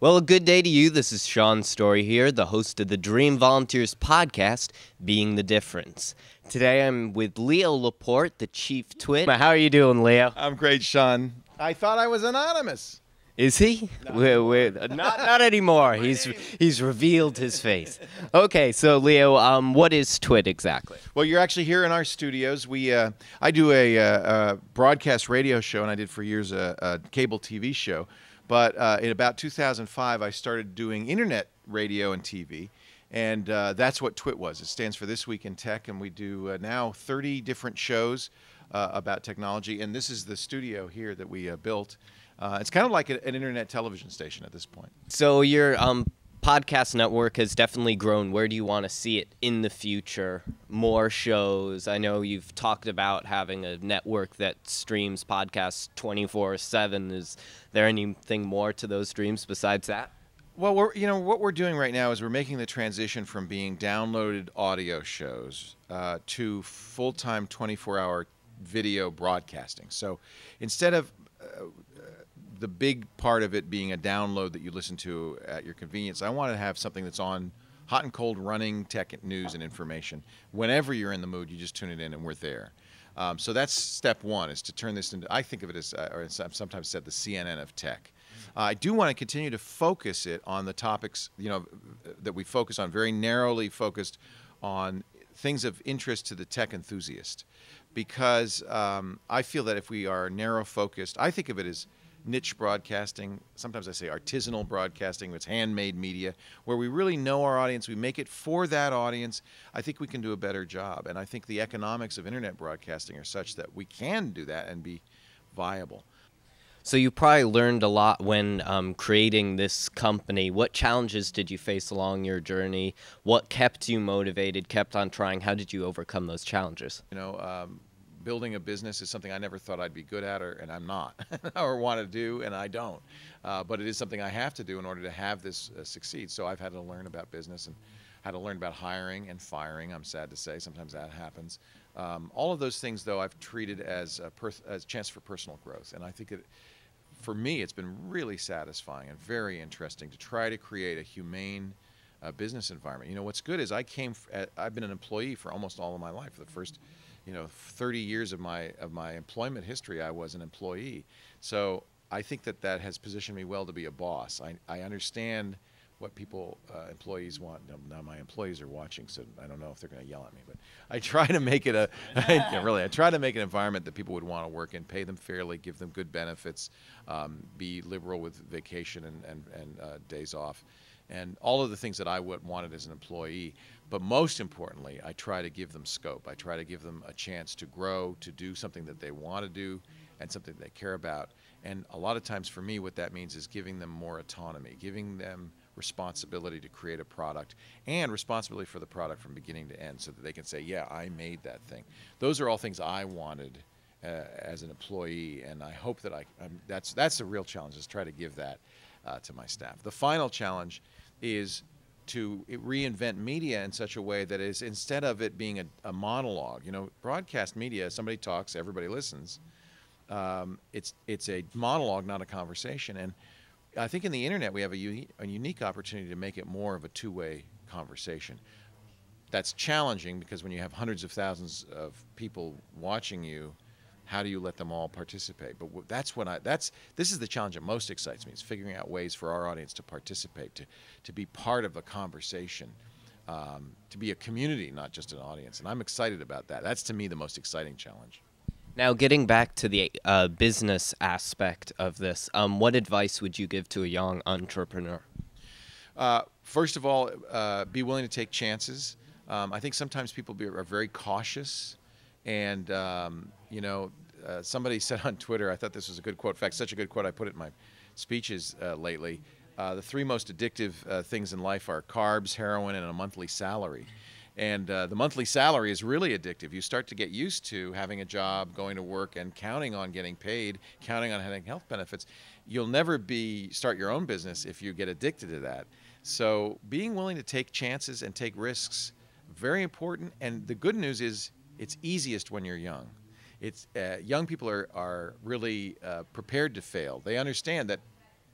Well, a good day to you. This is Sean Story here, the host of the Dream Volunteers podcast, Being the Difference. Today I'm with Leo Laporte, the chief twin. How are you doing, Leo? I'm great, Sean. I thought I was anonymous. Is he? Not anymore. He's revealed his face. Okay, so Leo, what is TWIT exactly? Well, you're actually here in our studios. I do a broadcast radio show, and I did for years a cable TV show. But in about 2005, I started doing internet radio and TV, and that's what TWIT was. It stands for This Week in Tech, and we do now 30 different shows about technology. And this is the studio here that we built. It's kind of like an internet television station at this point. So your podcast network has definitely grown. Where do you want to see it in the future? More shows. I know you've talked about having a network that streams podcasts 24/7. Is there anything more to those streams besides that? Well, what we're doing right now is we're making the transition from being downloaded audio shows to full-time 24-hour video broadcasting. So instead of the big part of it being a download that you listen to at your convenience, I want to have something that's on hot and cold running tech news and information. Whenever you're in the mood, you just tune it in and we're there. So that's step one, is to turn this into, I think of it as, or I've sometimes said, the CNN of tech. I do want to continue to focus it on the topics, that we focus on, very narrowly focused on things of interest to the tech enthusiast. Because I feel that if we are narrow focused, I think of it as niche broadcasting. Sometimes I say artisanal broadcasting. It's handmade media where we really know our audience. We make it for that audience. I think we can do a better job. And I think the economics of internet broadcasting are such that we can do that and be viable. So you probably learned a lot when creating this company. What challenges did you face along your journey? What kept you motivated, kept on trying? How did you overcome those challenges? Building a business is something I never thought I'd be good at, and I'm not, or want to do, and I don't. But it is something I have to do in order to have this succeed. So I've had to learn about business and had to learn about hiring and firing. I'm sad to say, sometimes that happens. All of those things, though, I've treated as a chance for personal growth, and I think for me, it's been really satisfying and very interesting to try to create a humane business environment. What's good is I've been an employee for almost all of my life. For the first 30 years of my employment history, I was an employee. So I think that has positioned me well to be a boss. I understand what employees want. Now my employees are watching, so I don't know if they're going to yell at me, but I try to make it I try to make an environment that people would want to work in, pay them fairly, give them good benefits, be liberal with vacation and days off, and all of the things that I wanted as an employee. But most importantly, I try to give them scope. I try to give them a chance to grow, to do something that they want to do and something they care about. And a lot of times for me, what that means is giving them more autonomy, giving them responsibility to create a product and responsibility for the product from beginning to end so that they can say, yeah, I made that thing. Those are all things I wanted as an employee, and I hope that that's the real challenge, is try to give that to my staff. The final challenge is to reinvent media in such a way that is, instead of it being a monologue, broadcast media, somebody talks, everybody listens. It's a monologue, not a conversation. And I think in the internet we have a unique opportunity to make it more of a two-way conversation. That's challenging because when you have hundreds of thousands of people watching you, how do you let them all participate? But this is the challenge that most excites me, is figuring out ways for our audience to participate, to be part of a conversation, to be a community, not just an audience. And I'm excited about that. That's, to me, the most exciting challenge. Now, getting back to the business aspect of this, what advice would you give to a young entrepreneur? First of all, be willing to take chances. I think sometimes people are very cautious. And, somebody said on Twitter, I thought this was a good quote. In fact, such a good quote, I put it in my speeches lately. The three most addictive things in life are carbs, heroin, and a monthly salary. And the monthly salary is really addictive. You start to get used to having a job, going to work, and counting on getting paid, counting on having health benefits. You'll never start your own business if you get addicted to that. So being willing to take chances and take risks, very important. And the good news is it's easiest when you're young. Young people are really prepared to fail. They understand that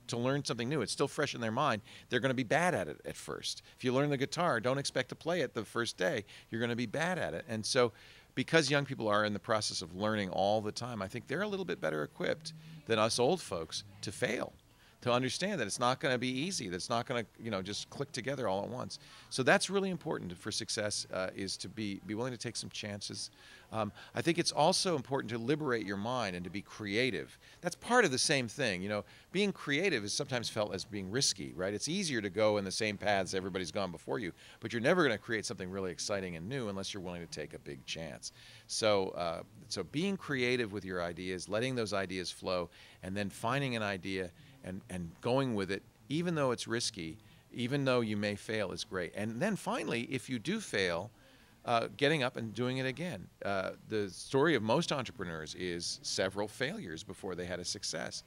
to learn something new. It's still fresh in their mind. They're going to be bad at it at first. If you learn the guitar, don't expect to play it the first day. You're going to be bad at it. And so because young people are in the process of learning all the time, I think they're a little bit better equipped than us old folks to fail, to understand that it's not going to be easy, that it's not going to, just click together all at once. So that's really important for success, is to be willing to take some chances. I think it's also important to liberate your mind and to be creative. That's part of the same thing. Being creative is sometimes felt as being risky, right? It's easier to go in the same paths everybody's gone before you, but you're never going to create something really exciting and new unless you're willing to take a big chance. So being creative with your ideas, letting those ideas flow, and then finding an idea and going with it, even though it's risky, even though you may fail, is great. And then finally, if you do fail, getting up and doing it again. The story of most entrepreneurs is several failures before they had a success.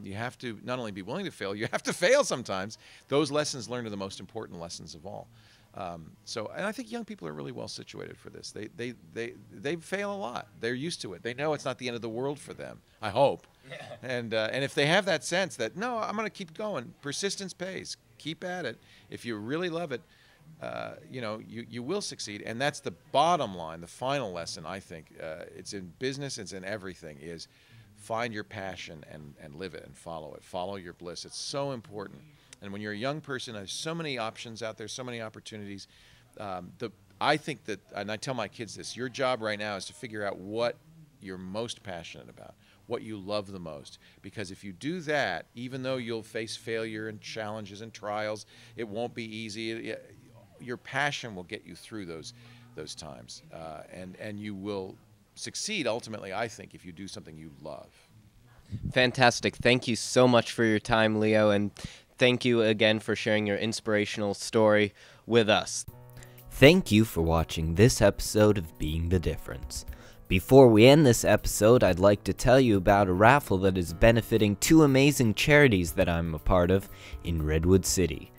You have to not only be willing to fail, you have to fail sometimes. Those lessons learned are the most important lessons of all. And I think young people are really well situated for this. They fail a lot. They're used to it. They know it's not the end of the world for them, I hope. Yeah. And if they have that sense that, no, I'm going to keep going, persistence pays, keep at it. If you really love it, you will succeed. And that's the bottom line, the final lesson, I think. It's in business, it's in everything, is find your passion and live it and follow it. Follow your bliss. It's so important. And when you're a young person, there's so many options out there, so many opportunities. I think that, and I tell my kids this, your job right now is to figure out what you're most passionate about, what you love the most. Because if you do that, even though you'll face failure and challenges and trials, it won't be easy. Your passion will get you through those times, and you will succeed ultimately, I think, if you do something you love. Fantastic. Thank you so much for your time, Leo, and thank you again for sharing your inspirational story with us. Thank you for watching this episode of Being the Difference. Before we end this episode, I'd like to tell you about a raffle that is benefiting two amazing charities that I'm a part of in Redwood City.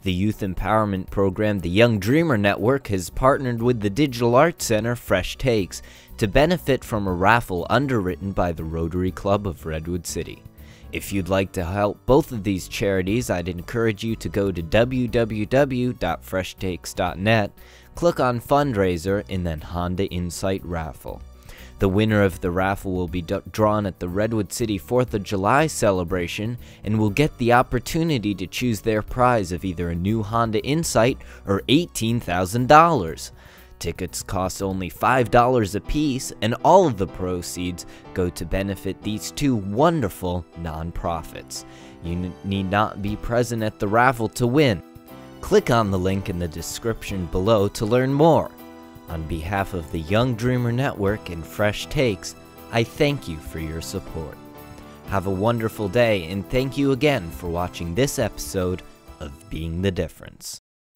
The youth empowerment program, the Young Dreamer Network, has partnered with the digital arts center Fresh Takes to benefit from a raffle underwritten by the Rotary Club of Redwood City. If you'd like to help both of these charities, I'd encourage you to go to www.freshtakes.net, click on Fundraiser, and then Honda Insight Raffle. The winner of the raffle will be drawn at the Redwood City 4th of July celebration and will get the opportunity to choose their prize of either a new Honda Insight or $18,000. Tickets cost only $5 a piece, and all of the proceeds go to benefit these two wonderful nonprofits. You need not be present at the raffle to win. Click on the link in the description below to learn more. On behalf of the Young Dreamer Network and Fresh Takes, I thank you for your support. Have a wonderful day, and thank you again for watching this episode of Being the Difference.